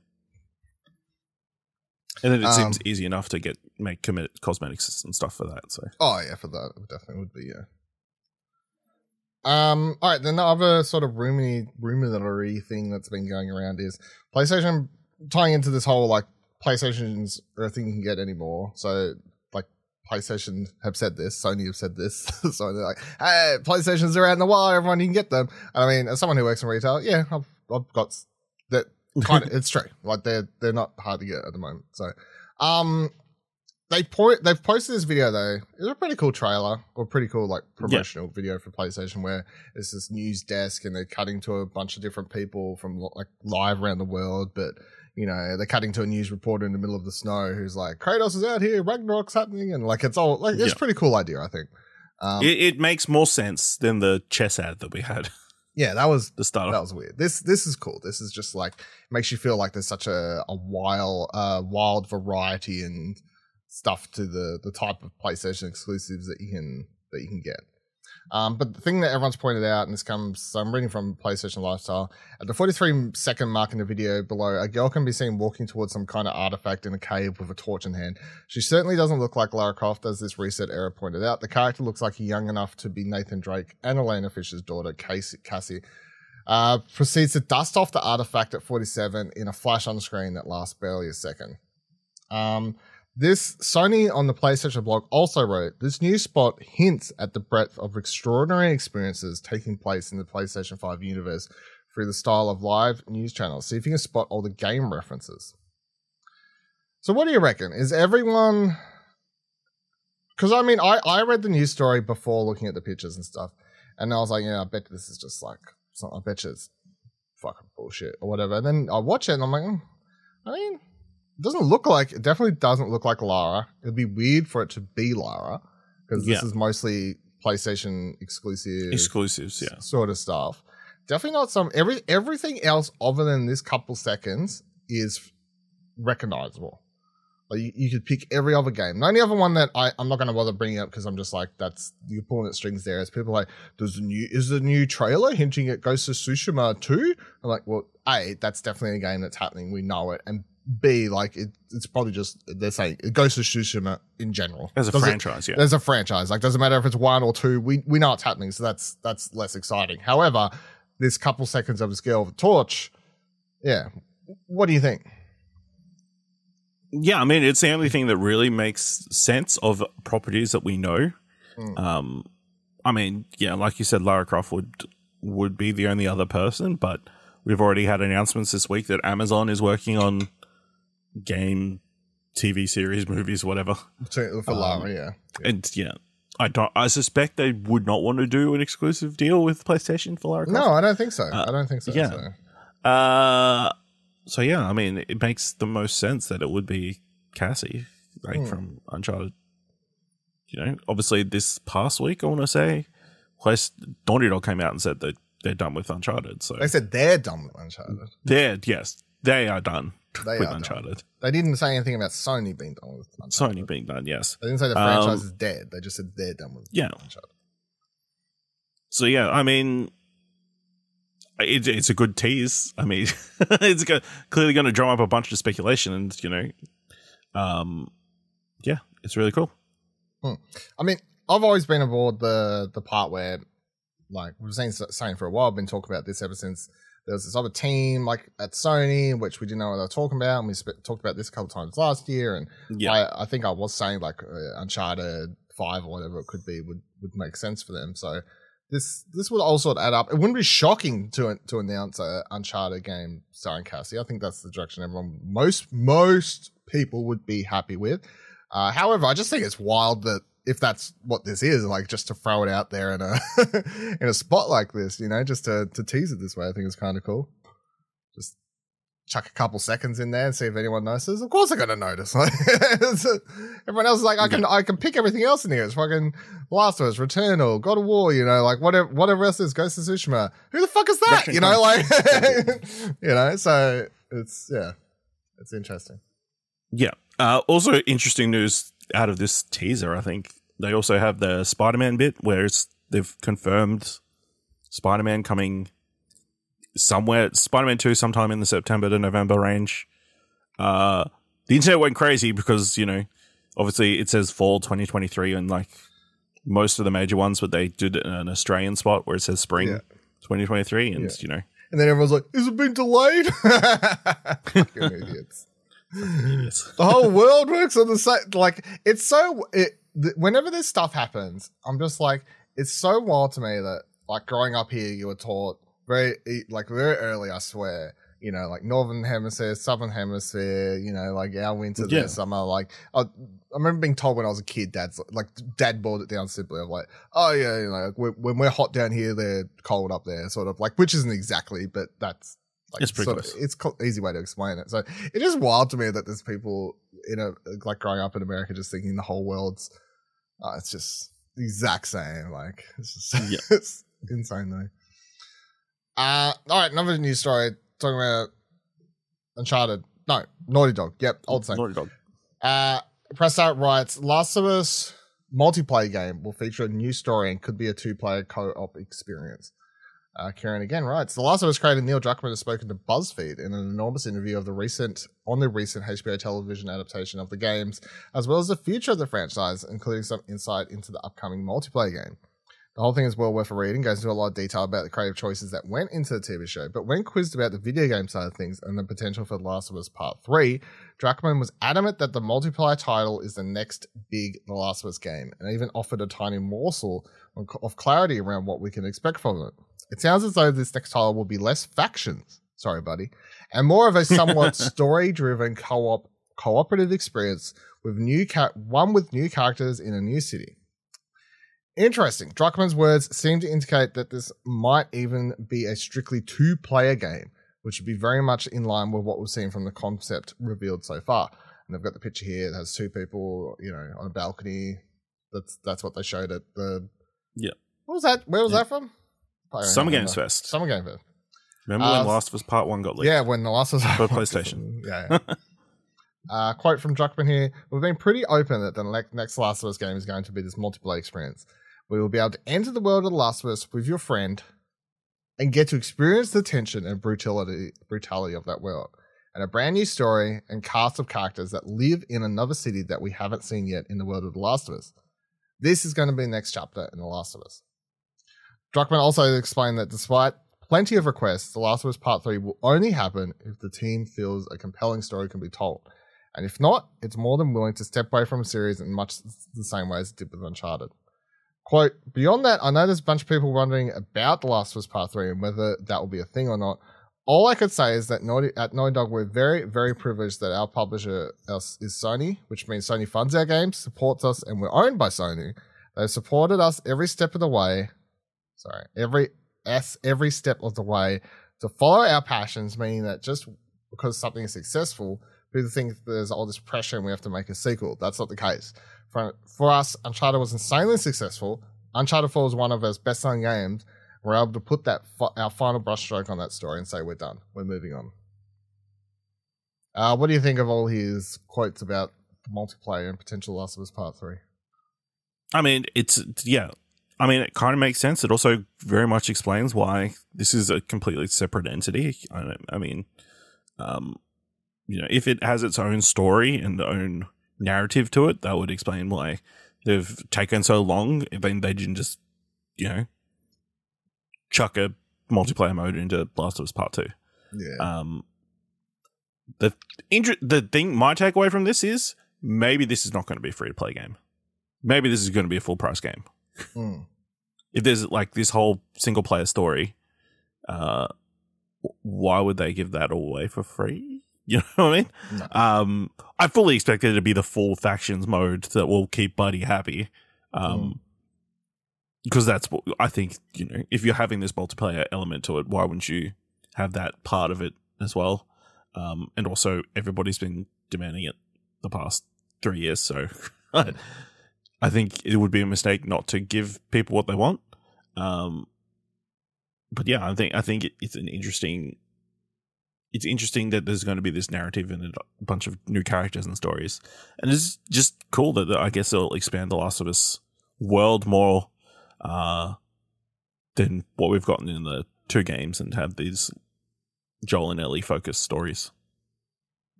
And then it seems easy enough to make cosmetics and stuff for that. So. Oh yeah, for that it definitely would be, yeah. All right, then the other sort of rumory thing that's been going around is PlayStation tying into this whole like PlayStation's a thing you can get anymore. So like PlayStation have said this, Sony have said this, so they're like, hey, PlayStation's around the wire, everyone you can get them. And I mean, as someone who works in retail, yeah, I've got that. Kind of, it's true. Like they're not hard to get at the moment. So, they've posted this video though. It's a pretty cool trailer or pretty cool like promotional video for PlayStation where it's this news desk and they're cutting to a bunch of different people from like live around the world, but they're cutting to a news reporter in the middle of the snow who's like, Kratos is out here, Ragnarok's happening, and like it's all like it's a pretty cool idea, I think. It makes more sense than the chess ad that we had. Yeah, that was the start. That was weird. This is cool. This is just like makes you feel like there's such a wild variety and stuff to the type of PlayStation exclusives that you can get. But the thing that everyone's pointed out, and this comes, I'm reading from PlayStation Lifestyle, at the 43-second mark in the video below, a girl can be seen walking towards some kind of artifact in a cave with a torch in hand. She certainly doesn't look like Lara Croft, as this reset error pointed out. The character looks like young enough to be Nathan Drake and Elena Fisher's daughter, Cassie. Proceeds to dust off the artifact at 47 in a flash on screen that lasts barely a second. This Sony on the PlayStation blog also wrote, this new spot hints at the breadth of extraordinary experiences taking place in the PlayStation 5 universe through the style of live news channels. See if you can spot all the game references. So what do you reckon? Is everyone... Because I mean, I read the news story before looking at the pictures and stuff, and I was like, I bet this is just like, I bet you it's fucking bullshit or whatever. And then I watch it and I'm like, it definitely doesn't look like Lara. It'd be weird for it to be Lara because this is mostly PlayStation exclusives, sort of stuff. Definitely not everything else other than this couple seconds is recognizable. Like you could pick every other game. The only other one that I'm not going to bother bringing up because I'm just like, you're pulling at strings there. As people are like, is the new trailer hinting at Ghost of Tsushima 2? I'm like, well, A, that's definitely a game that's happening. We know it. And B, like it's probably just they're saying Ghost of Tsushima in general. There's a franchise, yeah. There's a franchise. Like doesn't matter if it's 1 or 2. We know it's happening, so that's less exciting. However, this couple seconds of this girl with a torch, What do you think? Yeah, I mean, it's the only thing that really makes sense of properties that we know. I mean, yeah, like you said, Lara Croft would be the only other person, but we've already had announcements this week that Amazon is working on game, TV series, movies, whatever. For Lara, yeah. And yeah, I suspect they would not want to do an exclusive deal with PlayStation for Lara Croft. No, I don't think so. I don't think so. Yeah. So yeah, I mean, it makes the most sense that it would be Cassie, like from Uncharted. You know, obviously this past week, I want to say, Naughty Dog came out and said that they're done with Uncharted. So they said they're done with Uncharted. They are done with Uncharted. Done. They didn't say anything about Sony being done with Uncharted. Sony being done, yes. They didn't say the franchise is dead. They just said they're done with Uncharted. So yeah, I mean, it's a good tease. I mean, it's clearly going to drum up a bunch of speculation, and you know, yeah, it's really cool. I mean, I've always been aboard the part where, like we've been saying for a while, I've been talking about this ever since there was this other team like at Sony, which we didn't know what they were talking about, and we talked about this a couple of times last year, and I think I was saying like Uncharted 5 or whatever it could be would make sense for them. So this would also add up. It wouldn't be shocking to announce an Uncharted game starring Cassie. I think that's the direction everyone, most people would be happy with. However, I just think it's wild that if that's what this is, like just to throw it out there in a in a spot like this, you know, just to tease it this way, I think it's kind of cool. Just chuck a couple seconds in there and see if anyone notices. Of course, they're gonna notice. Everyone else is like, I can pick everything else in here. It's fucking Last of Us, Returnal, God of War, you know, like whatever else is, Ghost of Tsushima. Who the fuck is that? You know, like you know. So it's interesting. Yeah. Also, interesting news out of this teaser, I think. They also have the Spider-Man bit where they've confirmed Spider-Man coming somewhere. Spider-Man 2 sometime in the September to November range. The internet went crazy because, you know, obviously it says fall 2023 and like most of the major ones, but they did an Australian spot where it says spring 2023 and, you know. And then everyone's like, has it been delayed? Fucking idiots. The whole world works on the same. Like, it's so. Whenever this stuff happens, I'm just like, it's so wild to me that, like, growing up here, you were taught very early, I swear, you know, like Northern Hemisphere, Southern Hemisphere, you know, like our winter, their summer. Like, I remember being told when I was a kid, Dad boiled it down simply of like, oh yeah, you know, when we're hot down here, they're cold up there, sort of like, which isn't exactly, but that's. Like, it's pretty close. It's easy way to explain it. So it is wild to me that there's people like growing up in America just thinking the whole world's it's just the exact same. Like it's just it's insane though. All right, another news story talking about Uncharted. No, Naughty Dog. Yep, old same. Naughty Dog. Press Start writes, Last of Us multiplayer game will feature a new story and could be a 2-player co-op experience. Karen again writes, The Last of Us creator Neil Druckman has spoken to BuzzFeed in an enormous interview of the recent HBO television adaptation of the games, as well as the future of the franchise, including some insight into the upcoming multiplayer game. The whole thing is well worth a reading, goes into a lot of detail about the creative choices that went into the TV show, but when quizzed about the video game side of things and the potential for The Last of Us Part 3, Druckman was adamant that the multiplayer title is the next big The Last of Us game, and even offered a tiny morsel of clarity around what we can expect from it. It sounds as though this next title will be less factions, sorry buddy, and more of a somewhat story-driven cooperative experience with new characters in a new city. Interesting. Druckman's words seem to indicate that this might even be a strictly 2-player game, which would be very much in line with what we've seen from the concept revealed so far. And they've got the picture here. It has 2 people, you know, on a balcony. That's what they showed at the. Yeah. What was that? Where was that from? Summer Games Fest. Summer Game Fest. Remember when Last of Us Part 1 got leaked? Yeah, when The Last of Us for PlayStation. Yeah. Quote from Druckman here: We've been pretty open that the next Last of Us game is going to be this multiplayer experience. We will be able to enter the world of The Last of Us with your friend and get to experience the tension and brutality of that world. And a brand new story and cast of characters that live in another city that we haven't seen yet in the world of The Last of Us. This is going to be the next chapter in The Last of Us. Druckman also explained that despite plenty of requests, The Last of Us Part 3 will only happen if the team feels a compelling story can be told. And if not, it's more than willing to step away from a series in much the same way as it did with Uncharted. Quote, beyond that, I know there's a bunch of people wondering about The Last of Us Part 3 and whether that will be a thing or not. All I could say is that at Naughty Dog, we're very, very privileged that our publisher is Sony, which means Sony funds our games, supports us, and we're owned by Sony. They've supported us every step of the way. Every step of the way to follow our passions, meaning that just because something is successful, people think there's all this pressure and we have to make a sequel. That's not the case. For us, Uncharted was insanely successful. Uncharted 4 was one of our best-selling games. We're able to put that our final brushstroke on that story and say we're done. We're moving on. What do you think of all his quotes about the multiplayer and potential Last of Us Part 3? I mean, I mean, it kind of makes sense. It also very much explains why this is a completely separate entity. I mean, if it has its own story and own narrative to it, that would explain why they've taken so long. Then they didn't just, chuck a multiplayer mode into Last of Us Part 2. Yeah. The thing, my takeaway from this is maybe this is not going to be a free to play game. Maybe this is going to be a full price game. If there's like this whole single player story, why would they give that all away for free? You know what I mean? No. I fully expected it to be the full factions mode that will keep Buddy happy. Because that's what I think, if you're having this multiplayer element to it, why wouldn't you have that part of it as well? And also, everybody's been demanding it the past 3 years, so I think it would be a mistake not to give people what they want. But yeah, I think it's interesting that there's going to be this narrative and a bunch of new characters and stories, and it's just cool that I guess it'll expand the Last of Us world more than what we've gotten in the 2 games, and have these Joel and Ellie focused stories.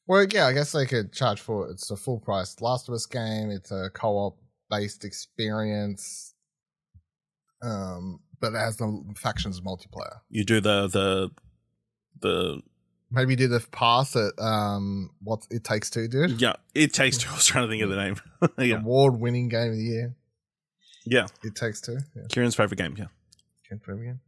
Well, yeah, I guess they could charge for it. It's a full price Last of Us game. It's a co-op based experience, but it has the factions multiplayer. You do the maybe do the pass at what It Takes Two, dude. Yeah, It Takes Two. I was trying to think of the name. Yeah. Award-winning game of the year. Yeah, It Takes Two. Yeah. Kieran's favorite game. Yeah. Kieran's favorite game.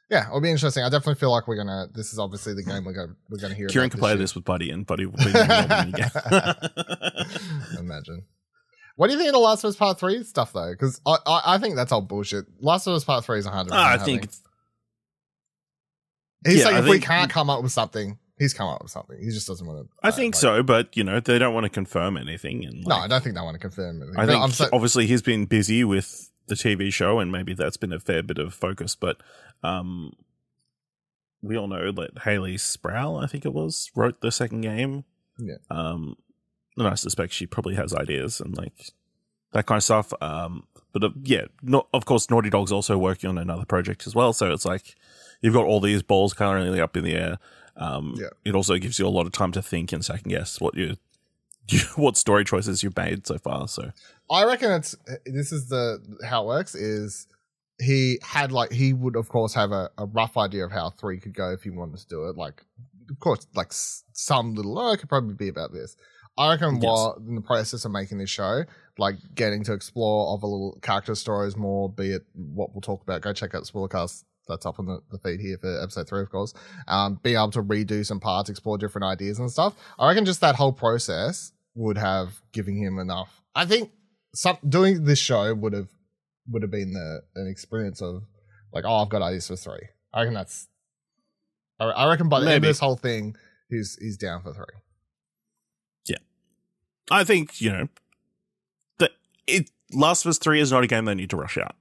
Yeah, it'll be interesting. I definitely feel like this is obviously the game we're gonna hear. Kieran can play this with Buddy, and Buddy will be the game. Imagine. What do you think of the Last of Us Part 3 stuff though? Because I think that's all bullshit. Last of Us Part 3 is 100%. I think he's saying if we can't come up with something, he's come up with something. He just doesn't want to. I think so, but they don't want to confirm anything. And no, I don't think they want to confirm anything. I think obviously he's been busy with the TV show, and maybe that's been a fair bit of focus. But we all know that Haley Sproul, I think it was, wrote the second game. Yeah. And I suspect she probably has ideas and like that kind of stuff. But of course, Naughty Dog's also working on another project as well. So it's like you've got all these balls currently up in the air. It also gives you a lot of time to think and second guess what story choices you've made so far. So I reckon this is how it works is he would of course have a rough idea of how 3 could go if he wanted to do it. Like, of course, like some little, it could probably be about this. I reckon while in the process of making this show, like getting to explore other little character stories more, be it what we'll talk about, go check out Spoilercast. That's up on the feed here for episode 3, of course. Being able to redo some parts, explore different ideas and stuff. I reckon just that whole process would have given him enough. I think doing this show would have been an experience of like, I've got ideas for 3. I reckon I reckon by the end of this whole thing, he's down for 3. Yeah, I think that Last of Us 3 is not a game they need to rush out.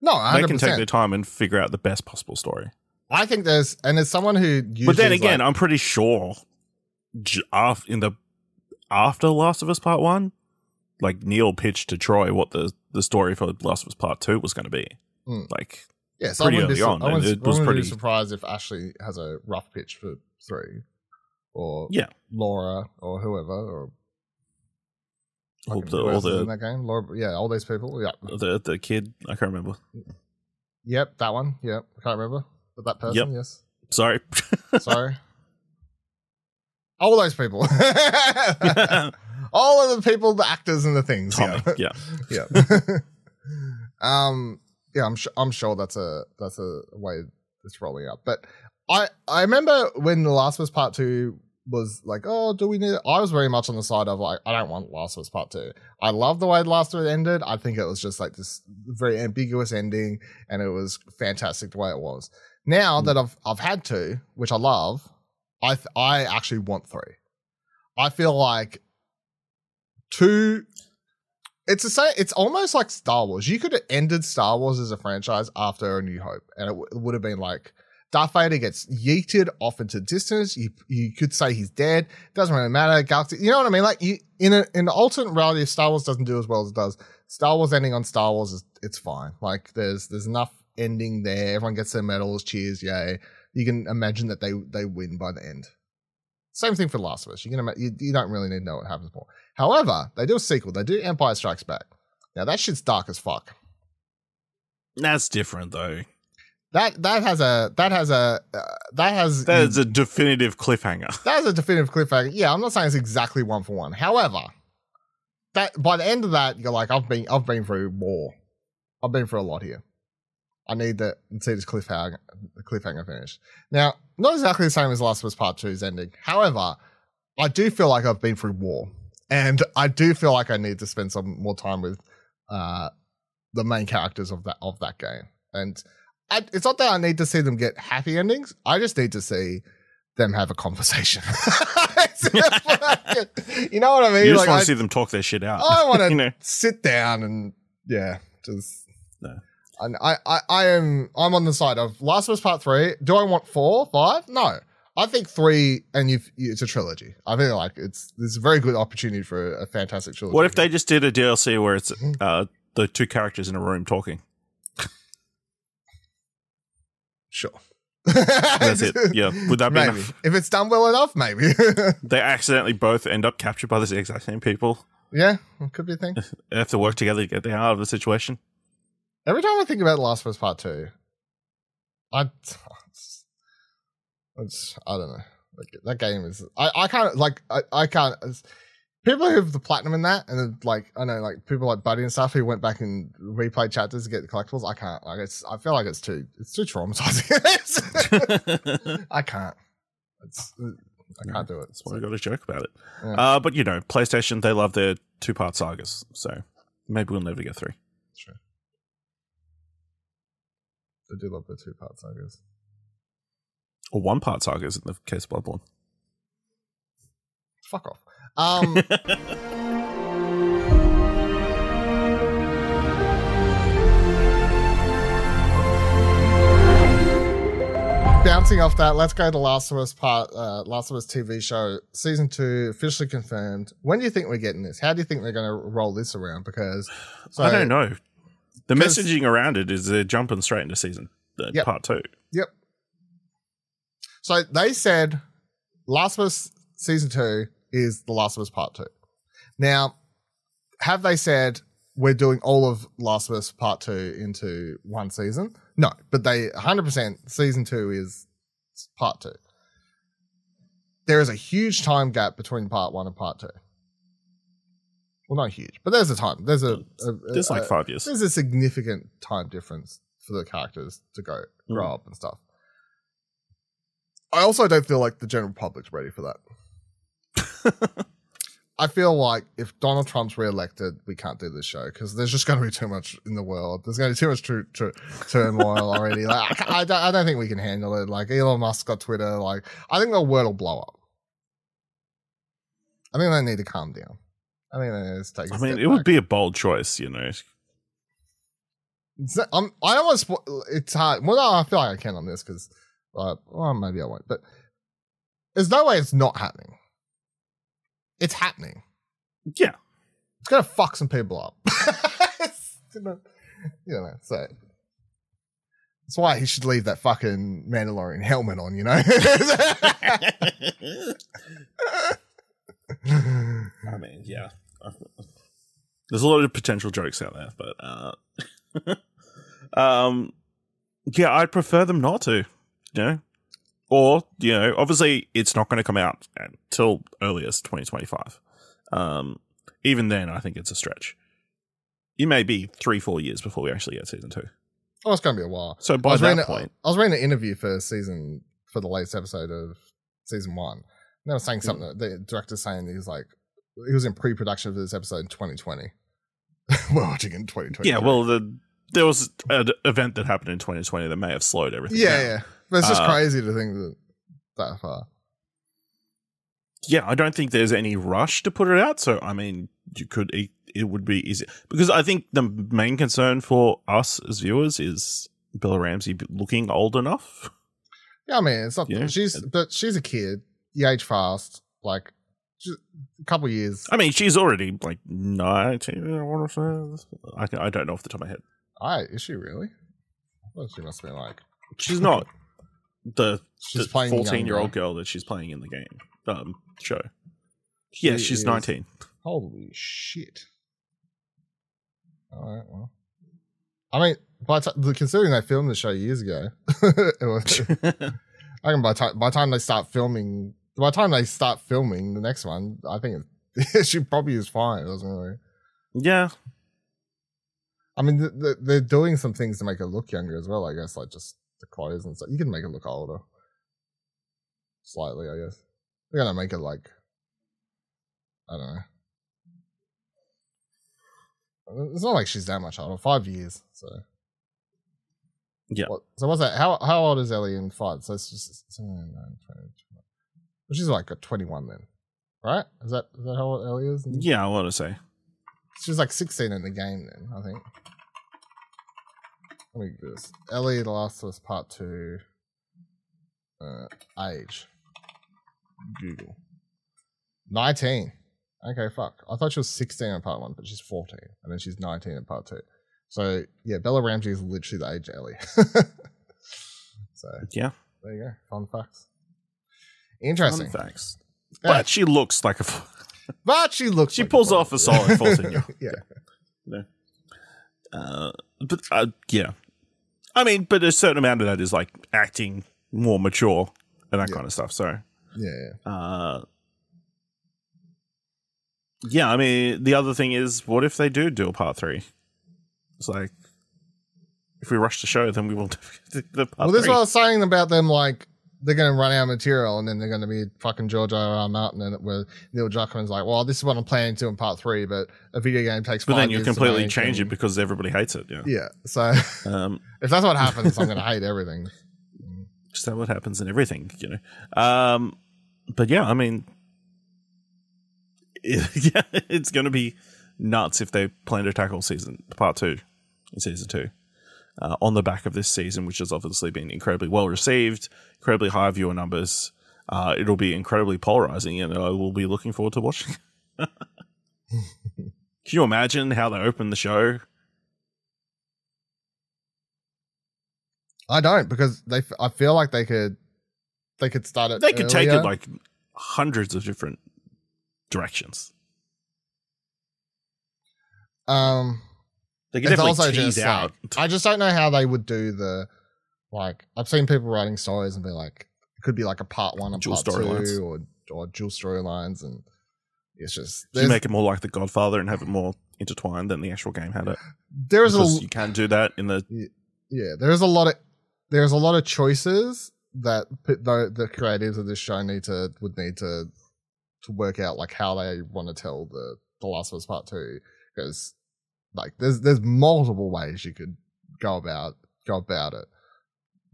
No, 100%. They can take their time and figure out the best possible story. I think there's someone who usually but then again, I'm pretty sure after Last of Us Part 1, like Neil pitched to Troy what the story for Last of Us Part 2 was going to be. Like, yeah, so pretty early on. I wouldn't be surprised if Ashley has a rough pitch for 3, or Laura or whoever, or all the in that game. Laura, all these people. Yeah, the kid, I can't remember. Yep, that one. Yep, I can't remember. But that person, Yep. yes. Sorry. Sorry. All those people. All of the people, the actors and the things. Tommy, yeah. Yeah. Yeah, I'm sure that's a way it's rolling out. But I remember when The Last of Us Part 2 was like, oh, do we need it? I was very much on the side of like, I don't want Last of Us Part 2. I love the way The Last of Us ended. I think it was just like this very ambiguous ending, and it was fantastic the way it was. Now that I've had 2, which I love, I actually want 3. I feel like 2, it's the same. It's almost like Star Wars. You could have ended Star Wars as a franchise after A New Hope, and it would have been like Darth Vader gets yeeted off into distance. You could say he's dead. Doesn't really matter. Galaxy, you know what I mean? Like in the alternate reality, if Star Wars doesn't do as well as it does, Star Wars ending on Star Wars it's fine. Like there's enough ending there. Everyone gets their medals. Cheers, yay! You can imagine that they win by the end. Same thing for The Last of Us. You don't really need to know what happens more. However, they do a sequel. They do Empire Strikes Back. Now that shit's dark as fuck. That's different though. That has a definitive cliffhanger. That is a definitive cliffhanger. Yeah, I'm not saying it's exactly one for one. However, that by the end of that, you're like, I've been through more. I've been through a lot here. I need to see this cliffhanger finish. Now, not exactly the same as Last of Us Part 2's ending. However, I do feel like I've been through war, and I do feel like I need to spend some more time with the main characters of that game. And it's not that I need to see them get happy endings. I just need to see them have a conversation. You know what I mean? You just want to see them talk their shit out. I want to sit down and just no. And I'm on the side of Last of Us Part 3. Do I want 4, 5? No. I think 3, and it's a trilogy. I feel like there's a very good opportunity for a fantastic trilogy. What if they just did a DLC where it's the 2 characters in a room talking? Sure. That's it. Yeah. Would that be maybe enough? If it's done well enough, maybe. They accidentally both end up captured by the exact same people. Yeah, it could be a thing. They have to work together to get them out of the situation. Every time I think about Last of Us Part 2, I don't know. Like, that game is... I can't... Like, I can't... People who have the platinum in that, and like, I know, like, people like Buddy and stuff who went back and replayed chapters to get the collectibles, I can't. Like, I feel like it's too traumatizing. I can't. I can't do it. That's why I got a joke about it. Yeah. But, PlayStation, they love their 2-part sagas, so maybe we'll never get 3. True. They do love the 2-part sagas. Or 1-part sagas in the case of Bloodborne. Fuck off. Bouncing off that, let's go to Last of Us TV show season 2 officially confirmed. When do you think we're getting this? How do you think they're going to roll this around? Because I don't know. The messaging around it is they're jumping straight into part 2. Yep. So they said Last of Us season 2 is The Last of Us Part 2. Now, have they said we're doing all of Last of Us Part 2 into one season? No, but they 100% season 2 is Part 2. There is a huge time gap between Part 1 and Part 2. Well, not huge, but there's a time. There's like 5 years. There's a significant time difference for the characters to grow up and stuff. I also don't feel like the general public's ready for that. I feel like if Donald Trump's reelected, we can't do this show because there's just going to be too much in the world. There's going to be too much turmoil already. Like, I don't think we can handle it. Like, Elon Musk got Twitter. Like, I think the word will blow up. I think they need to calm down. I think they need to take a step back. Would be a bold choice, It's hard. Well, no, I feel like I can on this because, well, maybe I won't. But there's no way it's not happening. It's happening. Yeah. It's going to fuck some people up. So that's why he should leave that fucking Mandalorian helmet on, I mean, yeah. There's a lot of potential jokes out there, but Yeah, I'd prefer them not to, you know? Or, you know, obviously it's not going to come out until earliest 2025. Even then, I think it's a stretch. It may be 3-4 years before we actually get season 2. Oh, it's going to be a while. So by that point... I was reading an interview for the latest episode of season 1. And they were saying something that the director's saying he was in pre-production for this episode in 2020. We're watching in 2020. Yeah, well, there was an event that happened in 2020 that may have slowed everything down. Yeah. But it's just crazy to think that far. Yeah, I don't think there's any rush to put it out. So, I mean, it would be easy. Because I think the main concern for us as viewers is Bella Ramsey looking old enough. Yeah, I mean, it's not. Yeah. She's a kid. You age fast. Like, just a couple of years. I mean, she's already like 19. I want to say. I don't know off the top of my head. Is she really? Well, she must be like. She's not the she's playing 14-year-old girl that she's playing in the game show. Yeah, she's 19. Holy shit! All right, well, I mean, considering they filmed the show years ago, I reckon by the time they start filming the next one, I think she probably is fine. It doesn't really. Yeah. I mean, they're doing some things to make her look younger as well. I guess, like just the clothes and stuff. You can make her look older, slightly. I guess they're gonna make it like, I don't know. It's not like she's that much older. 5 years, so yeah. So what's that? How old is Ellie in 5? So it's just 20. Well, she's like 21 then, right? Is that how old Ellie is? Yeah, I want to say she's like 16 in the game then, I think. Let me do this. Ellie, The Last of Us Part 2. Age. Google. 19. Okay, fuck. I thought she was 16 in Part 1, but she's 14. And then she's 19 in Part 2. So, yeah, Bella Ramsey is literally the age of Ellie. So, yeah. There you go. Fun facts. Interesting. Fun facts. Yeah. But she looks like a... She pulls off a solid 14-year-old. Yeah. Yeah. I mean, but a certain amount of that is like acting more mature and that kind of stuff. So, yeah, I mean, the other thing is, what if they do a part 3? It's like, if we rush the show, then we will do the part 3. Well, this is what I was saying about them, like, they're going to run out of material and then they're going to be fucking George R.R. Martin and where Neil Druckman's like, well, this is what I'm planning to in part 3, but a video game takes 5 years. But then you completely change it because everybody hates it. Yeah. Yeah. So if that's what happens, I'm going to hate everything. Just that what happens in everything, you know. But yeah, I mean, it's going to be nuts if they plan to tackle part 2 in season 2. On the back of this season, which has obviously been incredibly well received, incredibly high viewer numbers. It'll be incredibly polarizing, and I will be looking forward to watching. Can you imagine how they open the show? I don't, because I feel like they could start it. They could take it like hundreds of different directions. They could definitely tease out. I just don't know how they would do like, I've seen people writing stories and be like, it could be like a part 1 and dual part 2 or dual storylines, and it's just you make it more like The Godfather and have it more intertwined than the actual game had it. You can do that in the there's a lot of choices that the creatives of this show would need to work out, like how they want to tell the Last of Us Part 2, because like there's multiple ways you could go about it.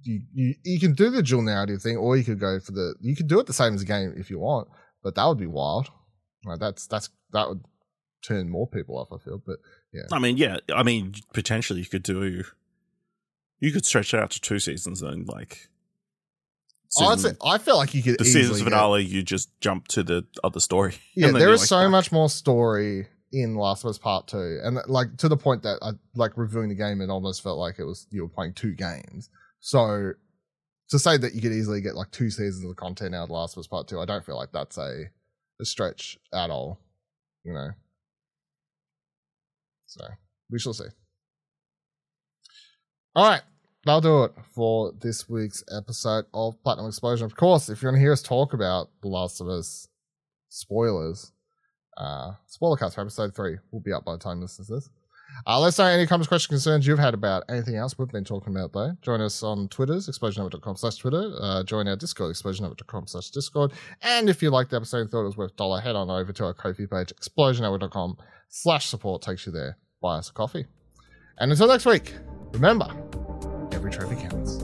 You can do the dual narrative thing, or you could go for you could do it the same as the game if you want, but that would be wild. Like that would turn more people off, I feel. But yeah, I mean, potentially you could stretch it out to 2 seasons and like. I feel like you could. The season finale, you just jump to the other story. Yeah, there is so much more story in Last of Us Part 2, and like to the point that I like reviewing the game, it almost felt like you were playing 2 games. So to say that you could easily get like 2 seasons of content out of Last of Us Part 2, I don't feel like that's a stretch at all, you know. So we shall see. All right, that'll do it for this week's episode of Platinum Explosion. Of course, if you want to hear us talk about The Last of Us spoilers, spoiler cast for episode 3 will be up by the time this is this. Let us know any comments, questions, concerns you've had about anything else we've been talking about, though. Join us on Twitters, explosionnetwork.com/Twitter. Join our Discord, explosionnetwork.com/Discord. And if you liked the episode and thought it was worth $1, head on over to our Ko-fi page, explosionnetwork.com/support takes you there. Buy us a coffee. And until next week, remember, every trophy counts.